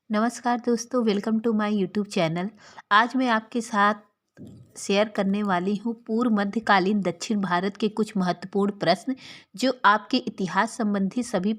नमस्कार दोस्तों, welcome to my YouTube channel. आज मैं आपके साथ शेयर करने वाली हूँ पूर्व मध्यकालीन दक्षिण भारत के कुछ महत्वपूर्ण प्रश्न जो आपके इतिहास संबंधी सभी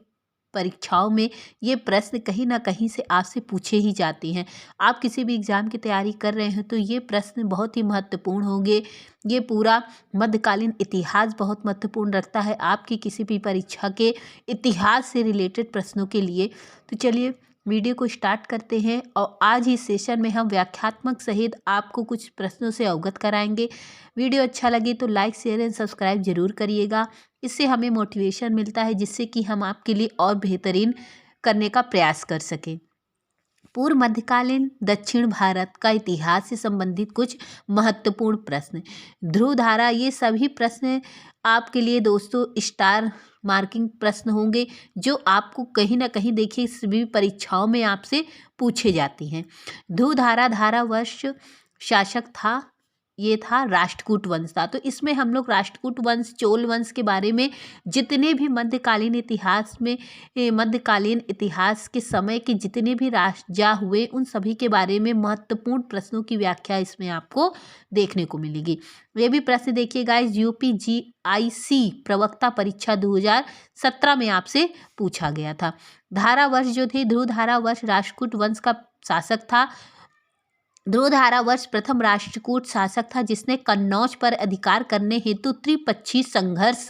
परीक्षाओं में ये प्रश्न कहीं ना कहीं से आपसे पूछे ही जाते हैं। आप किसी भी एग्ज़ाम की तैयारी कर रहे हैं तो ये प्रश्न बहुत ही महत्वपूर्ण होंगे। ये पूरा मध्यकालीन इतिहास बहुत महत्वपूर्ण रखता है आपकी किसी भी परीक्षा के इतिहास से रिलेटेड प्रश्नों के लिए। तो चलिए वीडियो को स्टार्ट करते हैं और आज इस सेशन में हम व्याख्यात्मक सहित आपको कुछ प्रश्नों से अवगत कराएंगे। वीडियो अच्छा लगे तो लाइक शेयर एंड सब्सक्राइब जरूर करिएगा। इससे हमें मोटिवेशन मिलता है जिससे कि हम आपके लिए और बेहतरीन करने का प्रयास कर सकें। पूर्व मध्यकालीन दक्षिण भारत का इतिहास से संबंधित कुछ महत्वपूर्ण प्रश्न। ध्रुव धारा, ये सभी प्रश्न आपके लिए दोस्तों स्टार मार्किंग प्रश्न होंगे जो आपको कहीं ना कहीं देखिए सभी परीक्षाओं में आपसे पूछे जाती हैं। ध्रुव धारा धारावर्ष शासक था, ये था राष्ट्रकूट वंश था। तो इसमें हम लोग राष्ट्रकूट वंश, चोल वंश के बारे में जितने भी मध्यकालीन इतिहास के समय के जितने भी राजा हुए उन सभी के बारे में महत्वपूर्ण प्रश्नों की व्याख्या इसमें आपको देखने को मिलेगी। ये भी प्रश्न देखिए गाइस, UPGIC प्रवक्ता परीक्षा 2017 में आपसे पूछा गया था। धारावर्ष जो थे, ध्रुव धारावर्ष राष्ट्रकूट वंश का शासक था। ध्रुव धारावर्ष प्रथम राष्ट्रकूट शासक था जिसने कन्नौज पर अधिकार करने हेतु त्रिपक्षीय संघर्ष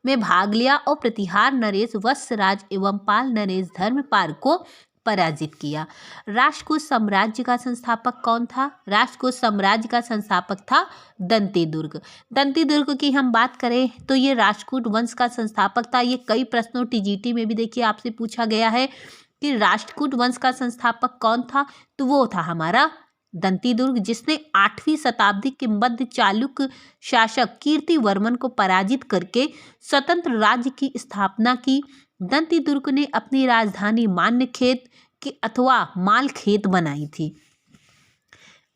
में भाग लिया और प्रतिहार नरेश वत्सराज एवं पाल नरेश धर्मपाल को पराजित किया। राष्ट्रकूट साम्राज्य का संस्थापक कौन था? राष्ट्रकूट साम्राज्य का संस्थापक था दंतेदुर्ग। दंतेदुर्ग की हम बात करें तो ये राष्ट्रकूट वंश का संस्थापक था। ये कई प्रश्नों TGT में भी देखिए आपसे पूछा गया है कि राष्ट्रकूट वंश का संस्थापक कौन था, तो वो था हमारा दंतीदुर्ग, जिसने 8वीं शताब्दी के मध्य चालुक्य शासक कीर्तिवर्मन को पराजित करके स्वतंत्र राज्य की स्थापना की। दंतीदुर्ग ने अपनी राजधानी मान्यखेत की अथवा मालखेत बनाई थी।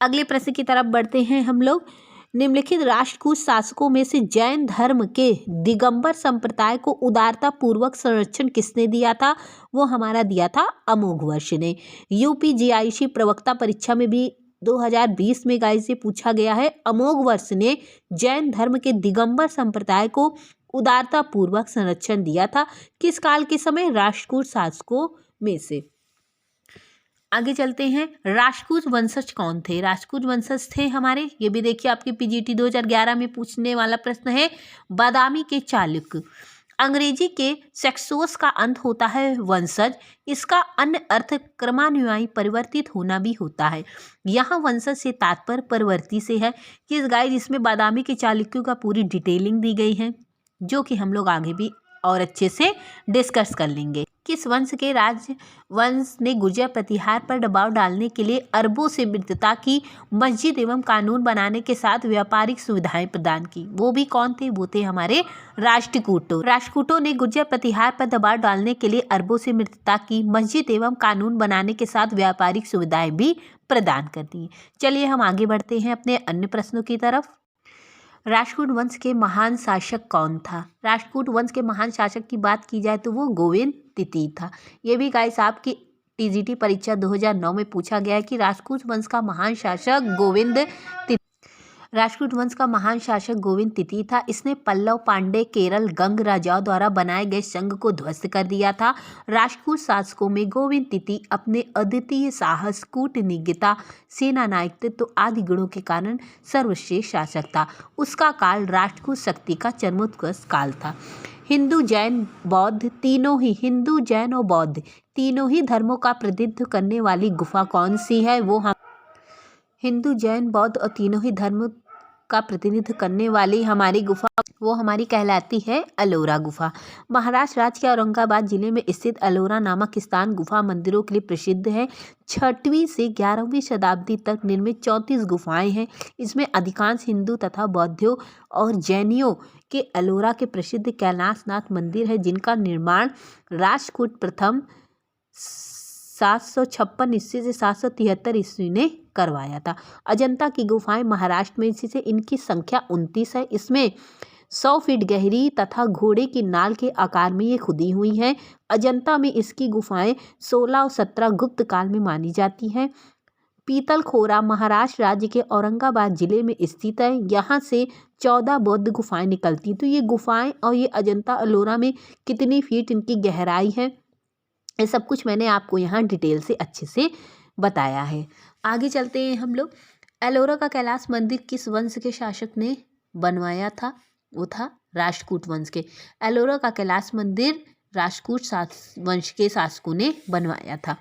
अगले प्रश्न की तरफ बढ़ते हैं हम लोग। निम्नलिखित राष्ट्रकूट शासकों में से जैन धर्म के दिगंबर संप्रदाय को उदारता पूर्वक संरक्षण किसने दिया था? वो हमारा दिया था अमोघवर्ष ने। UPGIC प्रवक्ता परीक्षा में भी 2020 में गाइस से पूछा गया है। अमोघवर्ष ने जैन धर्म के दिगंबर संप्रदाय को उदारता पूर्वक संरक्षण दिया था। किस काल के समय? राष्ट्रकूट शासकों में से। आगे चलते हैं। राष्ट्रकूट वंशज कौन थे? राष्ट्रकूट वंशज थे हमारे, ये भी देखिए आपके PGT 2011 में पूछने वाला प्रश्न है, बादामी के चालुक्य। अंग्रेजी के सेक्सोस का अंत होता है वंशज। इसका अन्य अर्थ क्रमानुयायी परिवर्तित होना भी होता है। यहाँ वंशज से तात्पर्य परिवर्ती से है। किस गाइड इसमें बादामी के चालुक्यों का पूरी डिटेलिंग दी गई है जो कि हम लोग आगे भी और अच्छे से डिस्कस कर लेंगे। किस वंश के राजवंश ने गुर्जर प्रतिहार पर दबाव डालने के लिए अरबों से मित्रता की, मस्जिद एवं कानून बनाने के साथ व्यापारिक सुविधाएं प्रदान की? वो भी कौन थे? वो थे हमारे राष्ट्रकूटों। राष्ट्रकूटों ने गुर्जर प्रतिहार पर दबाव डालने के लिए अरबों से मित्रता की, मस्जिद एवं कानून बनाने के साथ व्यापारिक सुविधाएं भी प्रदान कर दी। चलिए हम आगे बढ़ते हैं अपने अन्य प्रश्नों की तरफ। राष्ट्रकूट वंश के महान शासक कौन था? राष्ट्रकूट वंश के महान शासक की बात की जाए तो वो गोविंद तृतीय था। ये भी गाइस आपकी TGT परीक्षा 2009 में पूछा गया है कि राष्ट्रकूट वंश का महान शासक गोविंद तृतीय। राष्ट्रकूट वंश का महान शासक गोविंद तृतीय था। इसने पल्लव, पांडे, केरल, गंग राजाओं द्वारा बनाए गए संघ को ध्वस्त कर दिया था। राष्ट्रकूट शासकों में गोविंद तृतीय अपने अद्वितीय साहस, कूटनीतिज्ञता, सेना नायकत्व आदि गुणों के कारण सर्वश्रेष्ठ शासक था। उसका काल राष्ट्रकूट शक्ति का चरमोत्कर्ष काल था। हिंदू, जैन, बौद्ध हिंदू, जैन और बौद्ध तीनों ही धर्मों का प्रतिनिधित्व करने वाली गुफा कौन सी है? वो हम हिंदू, जैन, बौद्ध और तीनों ही धर्म का प्रतिनिधित्व करने वाली हमारी गुफा वो हमारी कहलाती है अलोरा गुफा। महाराष्ट्र राज्य के औरंगाबाद जिले में स्थित अलोरा नामक स्थान गुफा मंदिरों के लिए प्रसिद्ध है। 6वीं से 11वीं शताब्दी तक निर्मित 34 गुफाएं हैं। इसमें अधिकांश हिंदू तथा बौद्धों और जैनियों के अलोरा के प्रसिद्ध कैलाशनाथ मंदिर है जिनका निर्माण राष्ट्रकूट प्रथम 756 ईस्वी से 773 ईस्वी ने करवाया था। अजंता की गुफाएं महाराष्ट्र में स्थित है। इनकी संख्या 29 है। इसमें 100 फीट गहरी तथा घोड़े की नाल के आकार में ये खुदी हुई हैं। अजंता में इसकी गुफाएं 16 और 17 गुप्त काल में मानी जाती हैं। पीतलखोरा महाराष्ट्र राज्य के औरंगाबाद जिले में स्थित है। यहाँ से 14 बौद्ध गुफाएं निकलती। तो ये गुफाएं और ये अजंता एलोरा में कितनी फीट इनकी गहराई है, ये सब कुछ मैंने आपको यहाँ डिटेल से अच्छे से बताया है। आगे चलते हैं हम लोग। एलोरा का कैलाश मंदिर किस वंश के शासक ने बनवाया था? वो था राष्ट्रकूट वंश के। एलोरा का कैलाश मंदिर राष्ट्रकूट वंश के शासकों ने बनवाया था।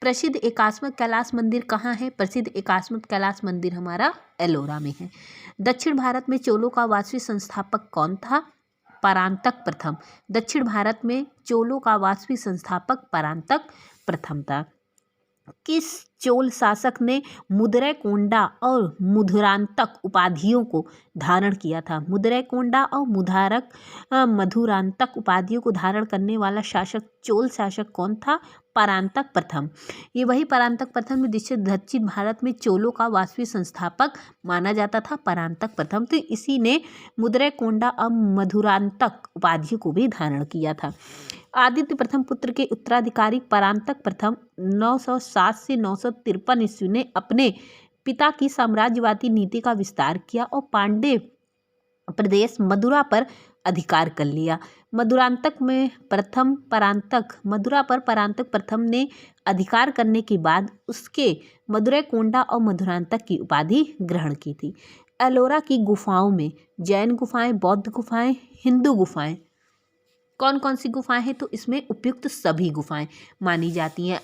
प्रसिद्ध एकास्मक कैलाश मंदिर कहाँ है? प्रसिद्ध एकास्मक कैलाश मंदिर हमारा एलोरा में है। दक्षिण भारत में चोलों का वास्तविक संस्थापक कौन था? परांतक प्रथम। दक्षिण भारत में चोलों का वास्तविक संस्थापक परांतक प्रथम था। किस चोल शासक ने मुदरैकोंडा और मुधुरांतक उपाधियों को धारण किया था? मुदरैकोंडा और मधुरांतक उपाधियों को धारण करने वाला शासक चोल शासक कौन था? परांतक प्रथम। ये वही परांतक प्रथम जिसे दक्षिण भारत में चोलों का वास्तविक संस्थापक माना जाता था, परांतक प्रथम। तो इसी ने मुदरैकोंडा और मधुरांतक उपाधियों को भी धारण किया था। आदित्य प्रथम पुत्र के उत्तराधिकारी परांतक प्रथम 907 से 953 ईस्वी ने अपने पिता की साम्राज्यवादी नीति का विस्तार किया और पांड्य प्रदेश मदुरा पर अधिकार कर लिया। मदुरा पर परांतक प्रथम ने अधिकार करने के बाद उसके मदुरैकोंडा और मधुरांतक की उपाधि ग्रहण की थी। एलोरा की गुफाओं में जैन गुफाएं, बौद्ध गुफाएं, हिंदू गुफाएं, कौन कौन सी गुफाएं हैं? तो इसमें उपयुक्त सभी गुफाएं मानी जाती हैं।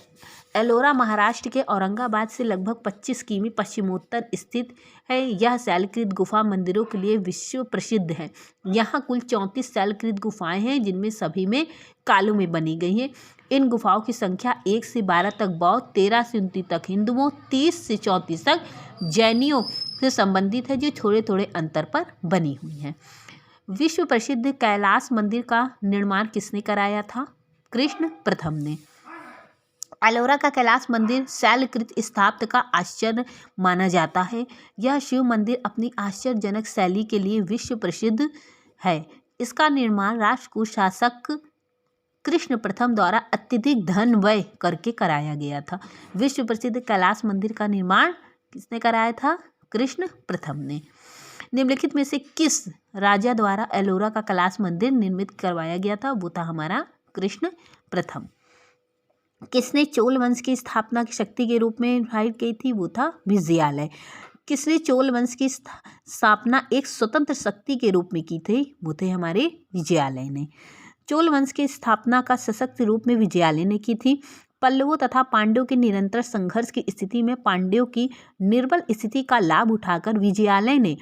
एलोरा महाराष्ट्र के औरंगाबाद से लगभग 25 किमी पश्चिमोत्तर स्थित है। यह शैलकृत गुफा मंदिरों के लिए विश्व प्रसिद्ध है। यहाँ कुल 34 शैलकृत गुफाएं हैं, जिनमें सभी में कालों में बनी गई हैं। इन गुफाओं की संख्या 1 से 12 तक बौद्ध, 13 से 29 तक हिंदुओं, 30 से 34 तक जैनियों से संबंधित है, जो थोड़े थोड़े अंतर पर बनी हुई हैं। विश्व प्रसिद्ध कैलाश मंदिर का निर्माण किसने कराया था? कृष्ण प्रथम ने। एलोरा का कैलाश मंदिर शैलकृत स्थापत्य का आश्चर्य माना जाता है। यह शिव मंदिर अपनी आश्चर्यजनक शैली के लिए विश्व प्रसिद्ध है। इसका निर्माण राष्ट्रकूट शासक कृष्ण प्रथम द्वारा अत्यधिक धन व्यय करके कराया गया था। विश्व प्रसिद्ध कैलाश मंदिर का निर्माण किसने कराया था? कृष्ण प्रथम ने। निम्नलिखित में से किस राजा द्वारा एलोरा का कैलाश मंदिर निर्मित करवाया गया था? वो था हमारा कृष्ण प्रथम। किसने चोल वंश की स्थापना की शक्ति के रूप में इन्वाइट की थी? वो था विजयालय। किसने चोल वंश की स्थापना एक स्वतंत्र शक्ति के रूप में की थी? वो थे हमारे विजयालय ने। चोल वंश की स्थापना का सशक्त रूप में विजयालय ने की थी। पल्लवों तथा पांड्यों के निरंतर संघर्ष की स्थिति में पांड्यों की निर्बल स्थिति का लाभ उठाकर विजयालय ने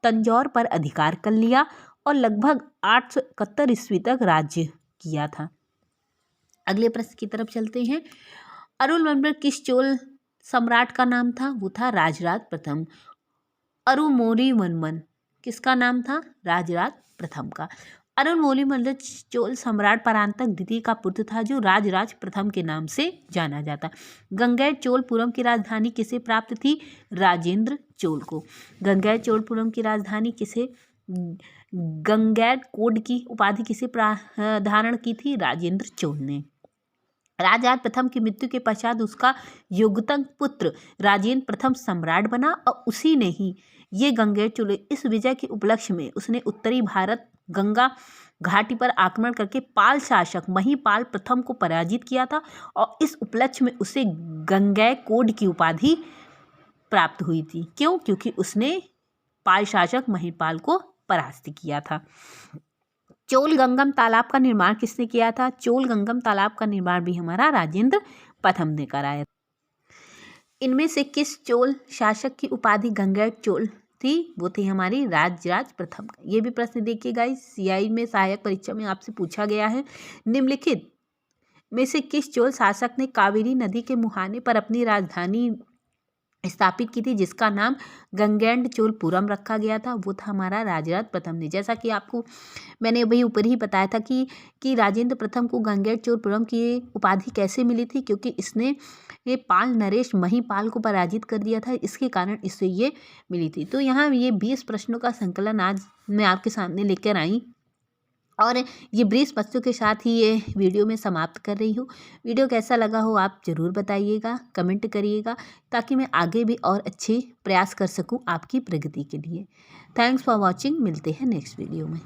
तंजौर पर अधिकार कर लिया और लगभग 871 ईस्वी तक राज्य किया था। अगले प्रश्न की तरफ चलते हैं। अरुलमोली किस चोल सम्राट का नाम था? वो था राजराज प्रथम। अरुलमोली किसका नाम था? राजराज प्रथम का। अरुलमोली चोल सम्राट परांतक द्वितीय का पुत्र था, जो राजराज प्रथम के नाम से जाना जाता। गंगैर चोलपुरम की राजधानी किसे प्राप्त थी? राजेंद्र चोल को। गंगैर चोलपुरम की राजधानी किसे, गंगैरकोंड की उपाधि किसे धारण की थी? राजेंद्र चोल ने। राजराज प्रथम की मृत्यु के पश्चात उसका युगतक पुत्र राजेंद्र प्रथम सम्राट बना और उसी ने ही ये गंगैर चोल। इस विजय के उपलक्ष्य में उसने उत्तरी भारत गंगा घाटी पर आक्रमण करके पाल शासक महीपाल प्रथम को पराजित किया था और इस उपलक्ष्य में उसे गंगैरकोंड की उपाधि प्राप्त हुई थी। क्यों? क्योंकि उसने पाल शासक महीपाल को परास्त किया था। चोल गंगम तालाब का निर्माण किसने किया था? चोल गंगम तालाब का निर्माण भी हमारा राजेंद्र प्रथम ने कराया। इनमें से किस चोल शासक की उपाधि गंगैर चोल थी? वो थी हमारी राजराज प्रथम। ये भी प्रश्न देखिएगा, इस CI में सहायक परीक्षा में आपसे पूछा गया है। निम्नलिखित में से किस चोल शासक ने कावेरी नदी के मुहाने पर अपनी राजधानी स्थापित की थी, जिसका नाम गंगैंडचोलपुरम रखा गया था। वो था हमारा राजराज प्रथम ने। जैसा कि आपको मैंने अभी ऊपर ही बताया था कि राजेंद्र प्रथम को गंगैंडचोलपुरम की उपाधि कैसे मिली थी, क्योंकि इसने ये पाल नरेश महिपाल को पराजित कर दिया था, इसके कारण इससे ये मिली थी। तो यहाँ ये 20 प्रश्नों का संकलन आज मैं आपके सामने लेकर आई और ये 20 प्रश्नों के साथ ही ये वीडियो में समाप्त कर रही हूँ। वीडियो कैसा लगा हो आप ज़रूर बताइएगा, कमेंट करिएगा, ताकि मैं आगे भी और अच्छे प्रयास कर सकूँ आपकी प्रगति के लिए। Thanks for watching. मिलते हैं नेक्स्ट वीडियो में।